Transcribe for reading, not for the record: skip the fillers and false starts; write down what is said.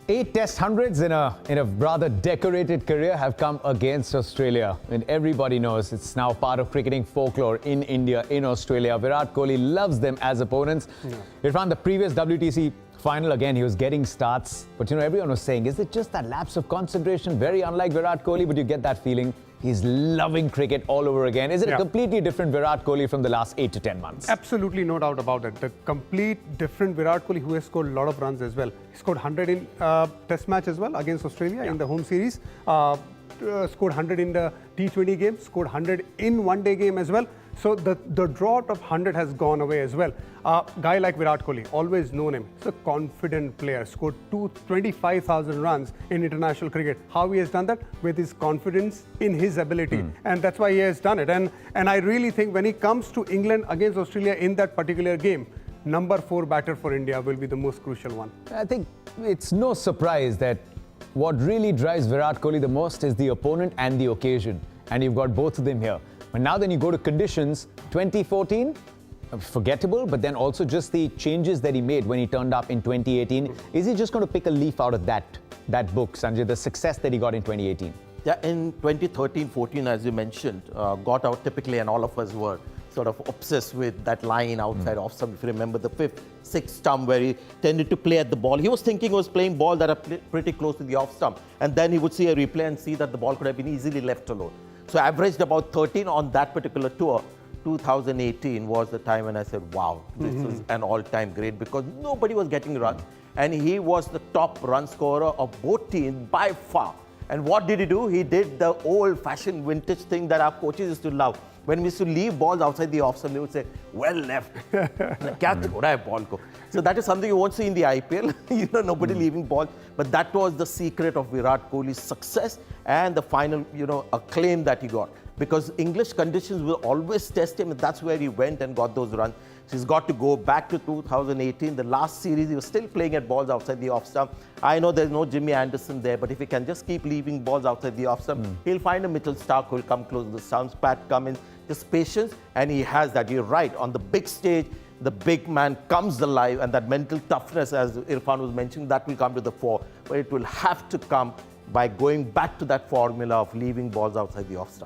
8 Test hundreds in a rather decorated career have come against Australia. And everybody knows it's now part of cricketing folklore in India, in Australia. Virat Kohli loves them as opponents. Irfan, the previous WTC final, again, he was getting starts. But, everyone was saying, is it just that lapse of concentration? Very unlike Virat Kohli, but you get that feeling. He's loving cricket all over again. Is it a completely different Virat Kohli from the last 8 to 10 months? Absolutely, no doubt about it. The complete different Virat Kohli, who has scored a lot of runs as well. He scored 100 in Test match as well against Australia in the home series. Scored 100 in the T20 game. Scored 100 in one-day game as well. So the drought of 100 has gone away as well. Guy like Virat Kohli, always known him. He's a confident player. Scored 25,000 runs in international cricket. How he has done that? With his confidence in his ability. And that's why he has done it. And I really think when he comes to England against Australia in that particular game, number 4 batter for India will be the most crucial one. I think it's no surprise that what really drives Virat Kohli the most is the opponent and the occasion. And you've got both of them here. But now then you go to conditions, 2014, forgettable, but then also just the changes that he made when he turned up in 2018. Is he just going to pick a leaf out of that book, Sanjay, the success that he got in 2018? Yeah, in 2013-14, as you mentioned, got out typically, and all of us were sort of obsessed with that line outside off stump. If you remember the 5th, 6th stump where he tended to play at the ball. He was thinking he was playing ball that are pretty close to the off stump. And then he would see a replay and see that the ball could have been easily left alone. So I averaged about 13 on that particular tour. 2018 was the time when I said, wow, this is an all-time great, because nobody was getting runs. And he was the top run scorer of both teams by far. And what did he do? He did the old-fashioned vintage thing that our coaches used to love. When we used to leave balls outside the off-stump, they would say, well left. Kya chhoda hai ball ko? So that is something you won't see in the IPL. Nobody leaving balls. But that was the secret of Virat Kohli's success and the final, acclaim that he got. Because English conditions will always test him, and that's where he went and got those runs. So he's got to go back to 2018. The last series, he was still playing at balls outside the off-stump. I know there's no Jimmy Anderson there, but if he can just keep leaving balls outside the off-stump, he'll find a Mitchell Starc who will come close to the stumps. Pat Cummins, just patience, and he has that. You're right. On the big stage, the big man comes alive, and that mental toughness, as Irfan was mentioning, that will come to the fore. But it will have to come by going back to that formula of leaving balls outside the off-stump.